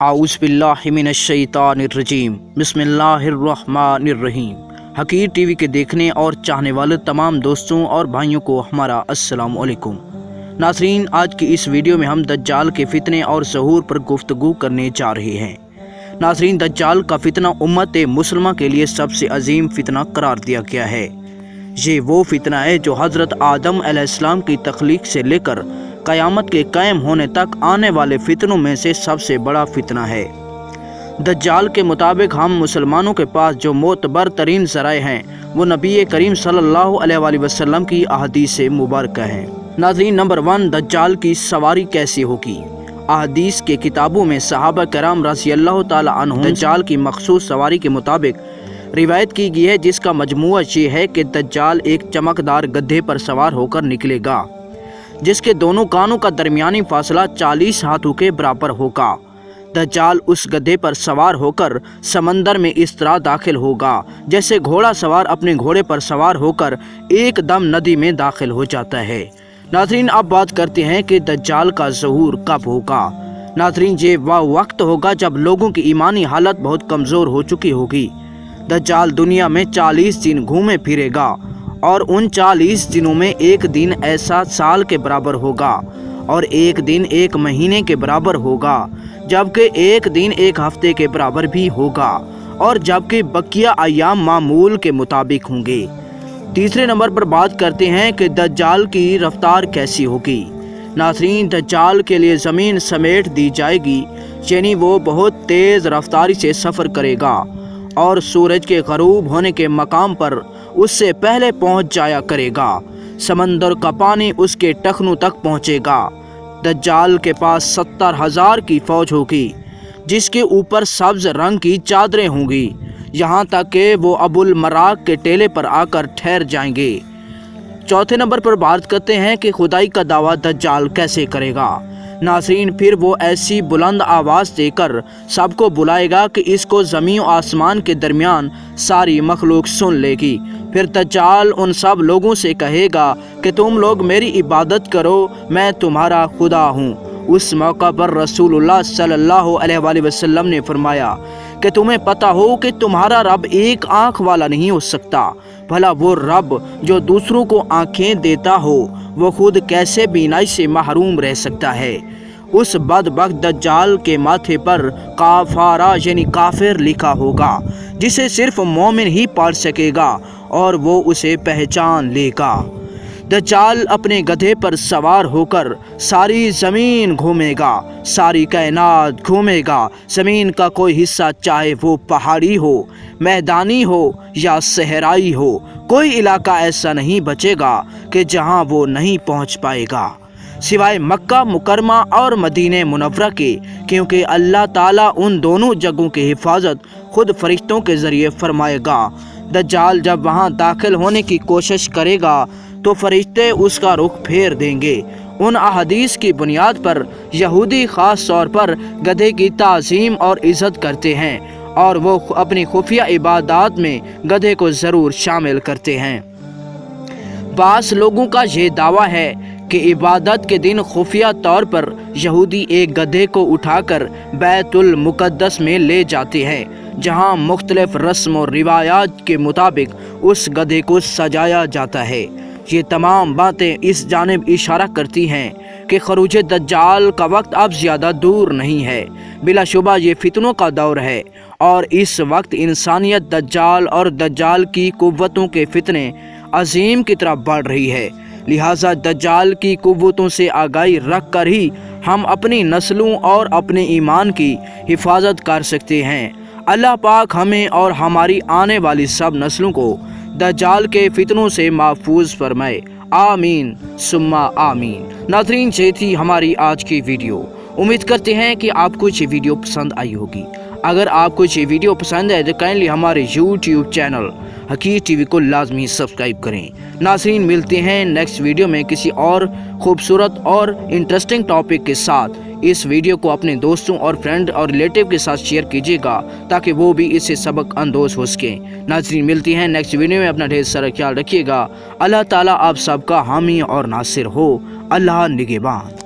आऊज़ बिल्लाहि मिनश्शैतानिर्रजीम बिस्मिल्लाहिर्रहमानिर्रहीम। हकीर टीवी के देखने और चाहने वाले तमाम दोस्तों और भाइयों को हमारा अस्सलाम वालेकुम। नाज़रीन, आज की इस वीडियो में हम दज्जाल के फितने और ज़हूर पर गुफ्तगू करने जा रहे हैं। नाज़रीन, दज्जाल का फितना उम्मत मुसलमा के लिए सबसे अजीम फितना करार दिया गया है। ये वो फितना है जो हज़रत आदम अलैहिस्सलाम की तख्लीक से लेकर क़यामत के कायम होने तक आने वाले फितनों में से सबसे बड़ा फितना है। दज्जाल के मुताबिक हम मुसलमानों के पास जो मोतबर तरीन ज़राए हैं वो नबी करीम सल्लल्लाहु अलैहि वसल्लम की अहादीस मुबारक हैं। नाज़रीन, नंबर 1, दज्जाल की सवारी कैसी होगी। अहादीस के किताबों में सहाबा कराम रज़ियल्लाहु ताला अन्हुम दज्जाल की मखसूस सवारी के मुताबिक रिवायत की गई है, जिसका मजमूआ ये है कि दज्जाल एक चमकदार गधे पर सवार होकर निकलेगा जिसके दोनों कानों का दरमियानी फासला 40 हाथों के बराबर होगा। दज्जाल उस गधे पर सवार होकर समंदर में इस तरह दाखिल होगा जैसे घोड़ा सवार अपने घोड़े पर सवार होकर एकदम नदी में दाखिल हो जाता है। नाज़रीन, अब बात करते हैं कि दज्जाल का ज़हूर कब होगा। नाज़रीन, ये वह वक्त होगा जब लोगों की ईमानी हालत बहुत कमज़ोर हो चुकी होगी। दज्जाल दुनिया में 40 दिन घूमे फिरेगा और उन 40 दिनों में एक दिन ऐसा साल के बराबर होगा और एक दिन एक महीने के बराबर होगा, जबकि एक दिन एक हफ्ते के बराबर भी होगा और जबकि बकिया अय्याम मामूल के मुताबिक होंगे। तीसरे नंबर पर बात करते हैं कि दज्जाल की रफ्तार कैसी होगी। नाज़रीन, दज्जाल के लिए ज़मीन समेट दी जाएगी, यानी वो बहुत तेज़ रफ्तारी से सफ़र करेगा और सूरज के ग़रूब होने के मकाम पर उससे पहले पहुंच जाया करेगा। समंदर का पानी उसके टखनों तक पहुंचेगा। दज्जाल के पास 70,000 की फ़ौज होगी जिसके ऊपर सब्ज़ रंग की चादरें होंगी, यहाँ तक कि वो अबुल मराक के टेले पर आकर ठहर जाएंगे। चौथे नंबर पर बात करते हैं कि खुदाई का दावा दज्जाल कैसे करेगा। नाज़रीन, फिर वो ऐसी बुलंद आवाज़ देकर सबको बुलाएगा कि इसको ज़मीन और आसमान के दरमियान सारी मखलूक सुन लेगी। फिर दज्जाल उन सब लोगों से कहेगा कि तुम लोग मेरी इबादत करो, मैं तुम्हारा खुदा हूँ। उस मौका पर रसूलुल्लाह सल्लल्लाहु अलैहि वसल्लम ने फरमाया कि तुम्हें पता हो कि तुम्हारा रब एक आँख वाला नहीं हो सकता, भला वो रब जो दूसरों को आँखें देता हो वो खुद कैसे बीनाई से महरूम रह सकता है। उस बदबख्त दज्जाल के माथे पर काफारा यानी काफिर लिखा होगा जिसे सिर्फ मोमिन ही पढ़ सकेगा और वो उसे पहचान लेगा। दज्जाल अपने गधे पर सवार होकर सारी ज़मीन घूमेगा, सारी कायनात घूमेगा। ज़मीन का कोई हिस्सा, चाहे वो पहाड़ी हो, मैदानी हो या सहराई हो, कोई इलाका ऐसा नहीं बचेगा कि जहां वो नहीं पहुंच पाएगा, सिवाय मक्का मुकरमा और मदीने मुनव्वरा के, क्योंकि अल्लाह ताला उन दोनों जगहों की हिफाजत खुद फरिश्तों के ज़रिए फरमाएगा। दज्जाल जब वहां दाखिल होने की कोशिश करेगा तो फरिश्ते उसका रुख फेर देंगे। उन अहादीस की बुनियाद पर यहूदी ख़ास तौर पर गधे की ताज़ीम और इज़्ज़त करते हैं और वो अपनी खुफिया इबादत में गधे को ज़रूर शामिल करते हैं। बास लोगों का ये दावा है कि इबादत के दिन खुफिया तौर पर यहूदी एक गधे को उठाकर बैतुल मुक़द्दस में ले जाते हैं, जहां मुख्तलिफ रस्म और रिवायात के मुताबिक उस गधे को सजाया जाता है। ये तमाम बातें इस जानिब इशारा करती हैं कि खरूज दज्जाल का वक्त अब ज़्यादा दूर नहीं है। बिलाशुबा ये फितनों का दौर है और इस वक्त इंसानियत दज्जाल और दज्जाल की कुव्वतों के फितने अजीम की तरफ बढ़ रही है। लिहाजा दज्जाल की कुव्वतों से आगाही रख कर ही हम अपनी नस्लों और अपने ईमान की हिफाजत कर सकते हैं। अल्लाह पाक हमें और हमारी आने वाली सब नस्लों को दज्जाल के फितनों से महफूज फरमाए। आमीन सुम्मा आमीन। नाज़रीन, ये थी हमारी आज की वीडियो। उम्मीद करते हैं कि आपको ये वीडियो पसंद आई होगी। अगर आपको ये वीडियो पसंद है तो काइंडली हमारे YouTube चैनल हकीर टीवी को लाजमी सब्सक्राइब करें। नाज़रीन, मिलते हैं नेक्स्ट वीडियो में किसी और खूबसूरत और इंटरेस्टिंग टॉपिक के साथ। इस वीडियो को अपने दोस्तों और फ्रेंड और रिलेटिव के साथ शेयर कीजिएगा ताकि वो भी इससे सबक अंदोज़ हो सकें। नाज़रीन, मिलती हैं नेक्स्ट वीडियो में। अपना ढेर सारा ख्याल रखिएगा। अल्लाह ताला आप सबका हामी और नासिर हो। अल्लाह निगहबान।